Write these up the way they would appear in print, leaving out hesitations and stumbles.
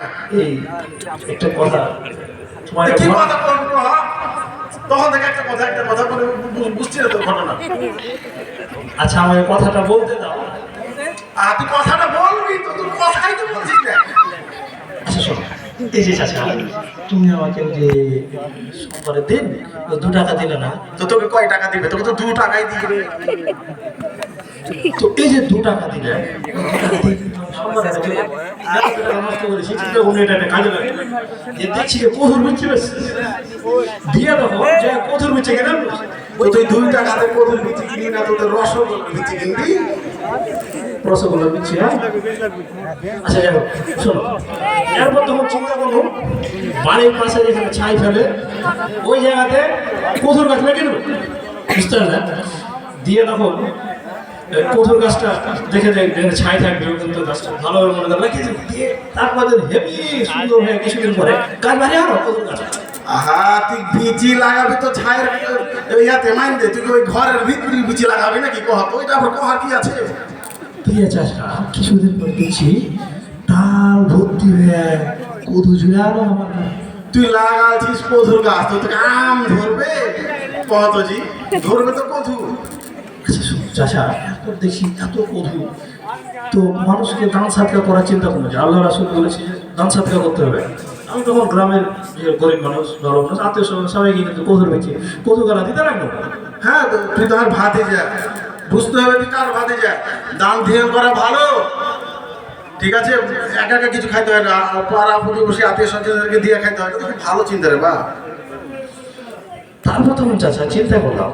এই একটা কথা তোমার কি কথা বলবো তখন থেকে একটা কথা বলে বুঝছি না তোর ঘটনা। আচ্ছা আমাকে কথাটা বলতে দাও। তুই কথাটা বলবি তো, তোর কথাই তো বলছিস না। আচ্ছা শোনো, এই যে চাচা তুমি আমাকে যে সোমবারের দিন 2 টাকা দিলে না, তো তোকে কয় টাকা দিবে? তোকে তো 2 টাকাই দিবে। তো এই যে 2 টাকা দিলে সোমবারে নষ্ট করেছি, চিন্তা করুন এটা একটা কাজে লাগে। যে দেখছি যে কঠোর বিচ্ছে বেশি দিয়ে দেবো যে কঠোর বিচ্ছে কেন তুই 2 টাকাতে কদুর বিচি কিনি না, তোদের রসগোল্লা বিচি কিনবি। রসগোল্লা দিচ্ছি। হ্যাঁ আচ্ছা যাই হোক শোনো, এরপর তখন চিন্তা করবো বাড়ির পাশে যেখানে ছাই ফেলে ওই জায়গাতে কঠোর গাছ লাগিয়ে দেবো, বুঝতে পারলে? দিয়ে তখন কঠোর গাছটা দেখে যেখানে ছাই থাকবে কিন্তু গাছটা ভালোভাবে মনে করে লাগিয়ে দেবো, দিয়ে তারপরে হেভি সুন্দর হয়ে কিছুদিন পরে গাছ বাড়ি আরো কঠোর গাছ। আহা, তুই বিচি লাগাবি তো ছায়ের ইয়াতে মাইন দে, তুই ওই ঘরের ভিতরে বিচি লাগাবি নাকি? কহ তো ওইটা আবার কহার কি আছে? দিয়ে চাষা কিছুদিন পর দেখছি ডাল ভর্তি হয়ে কদু ঝুলে আরো আমার। তুই লাগাচ্ছিস কদুর গাছ, তো তোকে আম ধরবে? কহ তো জি, ধরবে তো কদু। আচ্ছা শোনো চাষা, এখন দেখছি এত কদু, তো মানুষকে দান সাদকা করার চিন্তা করলো যে আল্লাহ রাসূল বলেছে দান সাদকা করতে হবে। আমি তখন গ্রামের যে গরিব মানুষ ভালো মানুষ আত্মীয় স্বজন সবাইকে কিন্তু কদুর বেঁচে কদু গালা দিতে লাগলো। হ্যাঁ, তো তুই তো আর ভাতে যা, বুঝতে হবে তুই কার ভাতে যা। দান ধ্যান করা ভালো, ঠিক আছে? একা একা কিছু খাইতে হয় না, পাড়া প্রতিবেশী আত্মীয় স্বজনদেরকে দিয়ে খাইতে হয়, এটা ভালো চিন্তা রে বা। তারপর তখন চাষা চিন্তা করলাম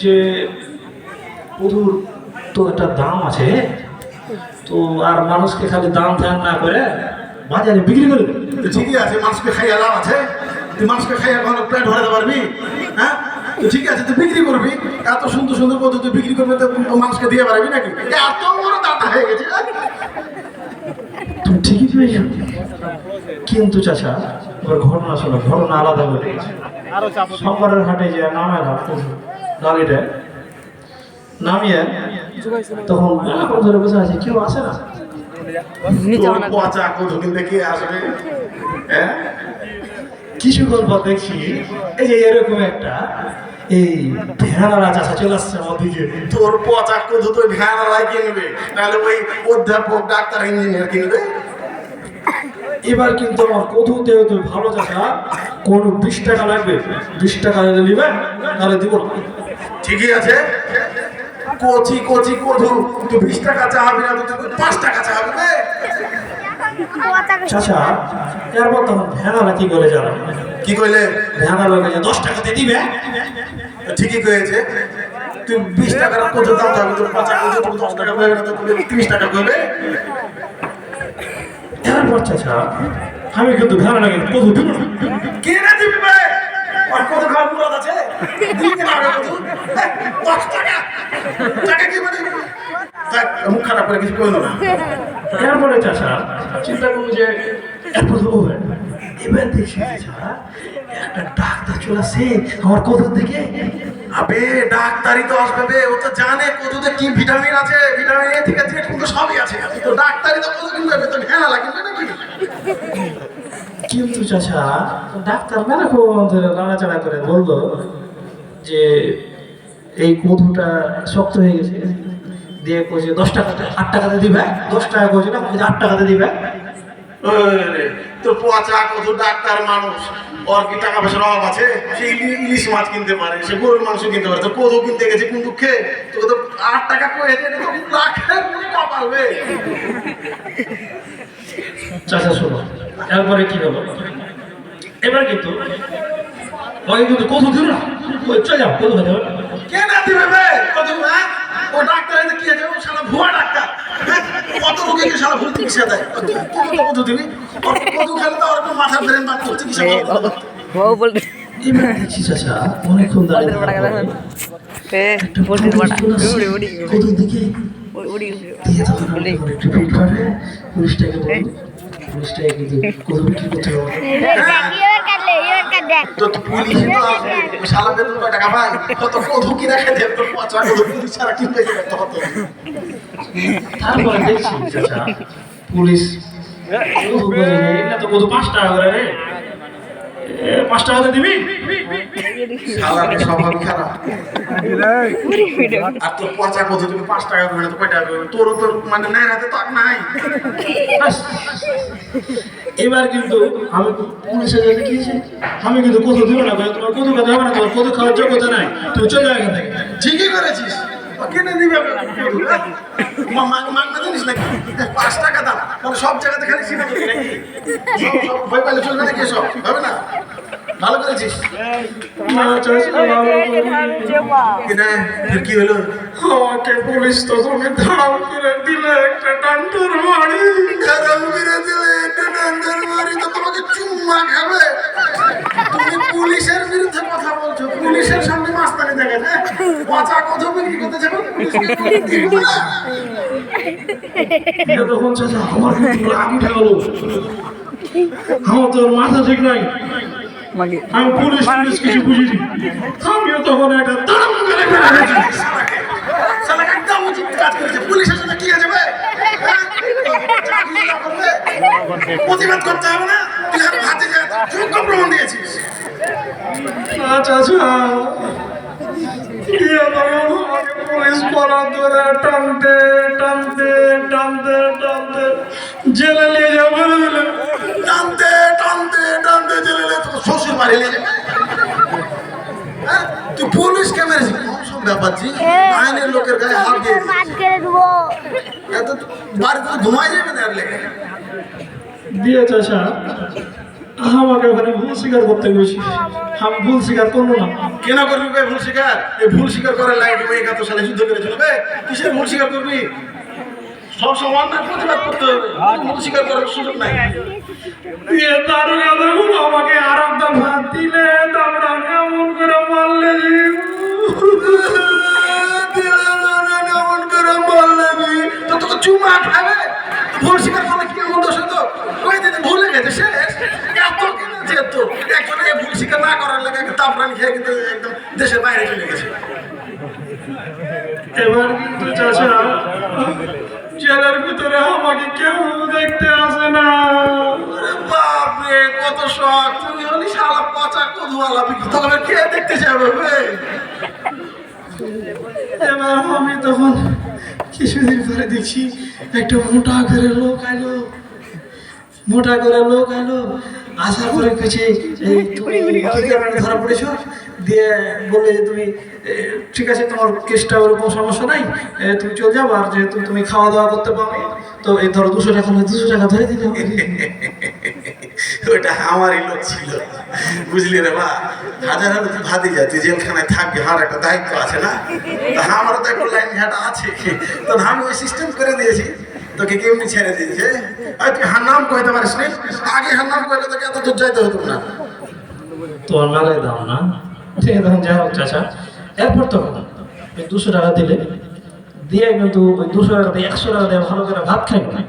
যে কদুর তো একটা দাম আছে, তো আর মানুষকে খালি দাম ধ্যান না করে বাজারে বিক্রি করে দেবে। তো ঠিকই আছে, মানুষকে খাইয়া লাভ আছে? তুই মানুষকে খাইয়া কখনো পেট ভরাতে পারবি? হ্যাঁ, তো ঠিক আছে, তুই বিক্রি করবি। এত সুন্দর সুন্দর কদু তুই বিক্রি করবি, তো মানুষকে দিয়ে পারবি নাকি? এত বড় দাতা হয়ে গেছে। তুমি ঠিকই পেয়েছো, কিন্তু চাচা এবার ঘটনা শোনো, ঘটনা আলাদা হয়ে গেছে। সোমবারের হাটে যে নামাইলাম গাড়িটা নামিয়ে তখন অনেকক্ষণ ধরে বসে আছে, কেউ আসে না। তোর পচা কদু কিনতে কে আসবে? হ্যাঁ, কিছুক্ষণ পর দেখছি এই যে এরকম একটা এই ভেড়ারা চাষা চলে আসছে আমার দিকে। তোর পচা কদু তো ভ্যানালাই কিনবে, নাহলে ওই অধ্যাপক ডাক্তার ইঞ্জিনিয়ার কিনবে। এবার কিন্তু আমার কদুতে তো ভালো চাষা কোন 20 টাকা লাগবে, 20 টাকা দিলে নিবে তাহলে দিব না। ঠিকই আছে, কচি কচি কদু তুই 20 টাকা চাহাবি না, তুই 5 টাকা চাহাবি রে। চাচা এরপর তখন ভেড়ারা কি করে জানো? কি কইলে? ভেড়া লোকে 10 টাকাতে দিবে। ঠিকই কয়েছে, তুই 20 টাকার কদু দাম চাবি, তোর পচা কদু তুই 10 টাকা কইবে না, তো 30 টাকা কইবে। এরপর চাচা আমি কিন্তু ভেড়া লাগে কদু দিব না। কে না দিবি বে? আর কদু খাওয়ার মুরাদ আছে? দিবি না রে কদু? 10 টাকা টাকা কি মানে? দেখ, মুখ খারাপ করে কিছু কইলো না। এরপরে চাচা চিন্তা করবো যে এরপর তো হবে। এবার দেখছি চাচা একটা ডাক্তার চলে আসে আমার কদুর দিকে। আবে ডাক্তারি তো আসবে বে, ও তো জানে কদুতে কি ভিটামিন আছে, ভিটামিন এ থেকে জেড কিন্তু সবই আছে। তো ডাক্তারি তো কদু কিনবে, তো ঘেনা লাগবে নাকি? কিন্তু চাচা ডাক্তার মেলাক্ষণ ধরে নাড়াচাড়া করে বললো যে এই কদুটা শক্ত হয়ে গেছে, দিয়ে কইছে 10 টাকাতে 8 টাকাতে দিবে। 10 টাকা কইছে না, 8 টাকাতে দিবে। ওরে, তো পচা কদু ডাক্তার মানুষ, ওর কি টাকা পয়সার অভাব আছে? সে ইলিশ মাছ কিনতে পারে, সে গরুর মাংস কিনতে পারে, তো কদু কিনতে গেছে কোন দুঃখে? তোকে তো 8 টাকা কয়েছে, এটা তো লাখের কপাল বে। চাচা শোনো, এরপরে কি হলো? এবার কিন্তু ওই কিন্তু কদু দিল না, ওই চলে যাও কদু খেতে হবে। কে না দিবে বে কদু? হ্যাঁ, ও ডাক্তার এসে কি আছে? ও শালা ভুয়া ডাক্তার। হ্যাঁ, কত রোগীকে শালা ভুল চিকিৎসা দেয়। তুই কদু দিবি? ওর কদু খেলে তো ওর মাথার ব্রেন বাদ করতে চিকিৎসা করবে। এবার দেখছি চাচা অনেকক্ষণ দাঁড়িয়ে কদুর দিকে দিয়ে তখন আমি একটু ভিড় করে পুলিশটাকে বলবো, পুলিশটাকে কিন্তু কদু বিক্রি করতে হবে। তো পুলিশ তো শালা বেতন কয় টাকা পায়? কত কদু কিনা খেতে, তোর পচা কদু পুলিশ ছাড়া কিনতে যেতে হতো। তারপরে দেখছি চাচা পুলিশ এটা তো কত 5 টাকা করে রে 5 টাকা দিবি শালার স্বভাবই খারাপ। আর তোর পচা কত তুমি 5 টাকা করে তো কয় টাকা করবে? তোরও তো মানে নাই হাতে তো আর নাই। এবার কিন্তু আমি পুলিশে যেতে গিয়েছি আমি কিন্তু কত দিব না তোমার কত কথা হবে না তোমার কত খাওয়ার যোগ্যতা নাই তুই চলে যাবে এখান থেকে ঠিকই করেছিস কেনে দিবে মাংনা জানিস নাকি 5 টাকা দাম মানে সব জায়গাতে খালি সিনেমা দেখি নাকি ভয় পাইলে চলবে নাকি এসব হবে না ভালো করেছিস কি হলো আমাকে পুলিশ তো তুমি ধারাম করে দিলে একটা ডান্ডার বাড়ি ধারাম করে দিলে একটা ডান্ডার বাড়ি তো তোমাকে চুম্মা খাবে তুমি পুলিশের বিরুদ্ধে কথা বলছো পুলিশের সামনে মাস্তানি দেখে না পচা কথা বিক্রি করতে যাবে তখন চাচা আমার কিন্তু আগে ঠেকালো আমার তোর মাথা ঠিক নাই আমি পুলিশ কিছু বুঝিনি আমিও তখন একটা দাম করে একদম উচিত কাজ করেছে পুলিশের সাথে কি আছে প্রতিবাদ করতে হবে না তুই আর হাতে যোগ্য প্রমাণ দিয়েছিস চাচা পুলিশ করার ধরে টানতে টানতে টানতে টানতে জেলে নিয়ে যাবো টানতে টানতে টানতে জেলে তো শ্বশুর বাড়ি নিয়ে যাবে তুই পুলিশকে মেরেছিস সব ব্যাপার জি আইনের লোকের গায়ে হাত দিয়ে এত বাড়িতে তো ঘুমাই যাবে না আর লেগে দিয়ে চাচা আমাকে ওখানে ভুল স্বীকার করতে গেছি আমি ভুল স্বীকার করবো না কেন করবি ভাই ভুল স্বীকার এই ভুল স্বীকার করার লাগে তুমি 71 সালে যুদ্ধ করে চলবে কিসের ভুল স্বীকার করবি সব সমান না প্রতিবাদ করতে হবে ভুল স্বীকার করার সুযোগ নাই দারুণা দেখুন আমাকে আর একদম হাত দিলে তারপরে আমি এমন করে মারলে এমন করে মারলে তো তোকে চুমা খাবে ভুল স্বীকার করলে কি এমন দোষ হতো ওই দিন ভুলে গেছে শেষ এত কিনেছে তো একজনে ভুল স্বীকার না করার লাগে তাপরানি খেয়ে কিন্তু একদম দেশের বাইরে চলে গেছে এবার কিন্তু চাচা জেলের ভিতরে আমাকে কেউ দেখতে আসে না বাপরে কত শখ তুমি হলি শালা পচা কদুয়ালা তবে কে দেখতে যাবে এবার আমি তখন কিছুদিন পরে দেখছি একটা মোটা করে লোক আইলো মোটা করে লোক আইলো আসার পরে কাছে তুমি কি কারণে ধরা পড়েছ দিয়ে বললে যে তুমি ঠিক আছে তোমার কেসটা ওরকম সমস্যা নাই তুমি চলে যাও আর যেহেতু তুমি খাওয়া দাওয়া করতে পারবে তো এই ধরো 200 টাকা 200 টাকা ধরে দিলে ওইটা আমারই লোক ছিল বুঝলি রে বা হাজার হাজার তুই ভাতি যা তুই জেলখানায় থাকবি আমার একটা দায়িত্ব আছে না তা আমারও তো একটা লাইন ঘাট আছে তো আমি ওই সিস্টেম করে দিয়েছি তোকে কেমনি ছেড়ে দিয়েছে আর তুই হার নাম কইতে পারিস নি আগে হার নাম কইলে তোকে এত দূর যাইতে হতো না তোমার মেলায় দাও না ঠিক আছে তখন যাই হোক চাচা এরপর তো ওই 200 টাকা দিলে দিয়ে কিন্তু ওই 200 টাকা দিয়ে 100 টাকা দিয়ে ভালো করে ভাত খাই না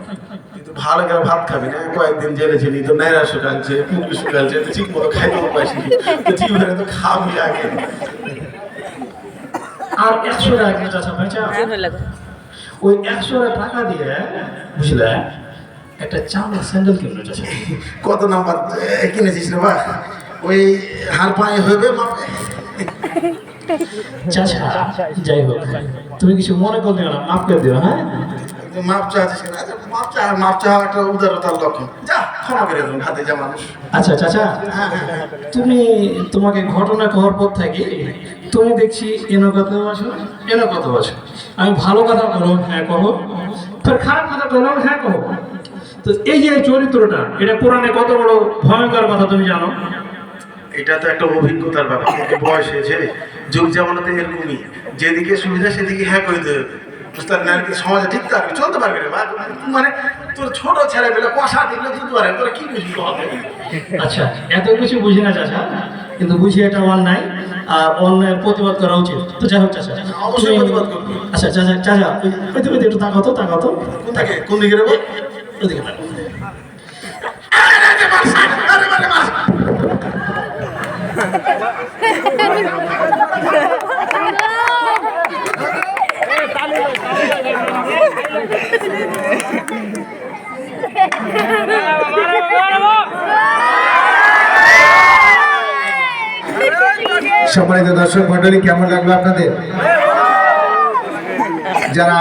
কিন্তু ভালো করে ভাত খাবি না কয়েকদিন জেলে ছিলি তো নাইরা শুকালছে পুকুর শুকালছে তো ঠিক মতো খাইতেও পাইছিলি তো জীবনে তো খাবি আগে আর 100 টাকা কিন্তু চাচা ভাইচা ওই 100 টাকা দিয়ে বুঝলে একটা চামড়া স্যান্ডেল কিনলো চাচা কত নাম্বার কিনেছিস রে বা ওই হার পায়ে হবে মাপে চাচা যাই হোক তুমি কিছু মনে করলে না মাফ করে দিও হ্যাঁ মাপ চাচ্ছিস না মাপ চা একটা উদারতার লক্ষণ যা ক্ষমা করে দেবেন হাতে যা মানুষ আচ্ছা চাচা তুমি তোমাকে ঘটনা করার পর থেকে তুমি দেখছি এনো কত আছো এনো কত আছো আমি ভালো কথা বলো হ্যাঁ কহো তোর খারাপ কথা বলো হ্যাঁ কহো তো এই যে চরিত্রটা এটা কোরআনে কত বড় ভয়ঙ্কর কথা তুমি জানো এটা তো একটা অভিজ্ঞতার ব্যাপার বয়স হয়েছে যুগ জামানাতে এরকমই যেদিকে সুবিধা সেদিকে হ্যাঁ করে দেবে বুঝতে পারবি না আর কি সমাজে ঠিক থাকবে চলতে পারবে না মানে তোর ছোট ছেলে পেলে কষা দিলে দুধ পারে তোরা কি বুঝবি হবে আচ্ছা এত কিছু বুঝি না চাচা কিন্তু বুঝি এটা অন্যায় আর অন্যায়ের প্রতিবাদ করা উচিত তো যাই হোক চাচা অবশ্যই প্রতিবাদ করবি আচ্ছা চাচা চাচা ওই তুমি একটু তাকাতো কোন থেকে কোন দিকে রে ওদিকে Ha ha ha! সম্মানিত দর্শক মন্ডলী, কেমন লাগলো আপনাদের? যারা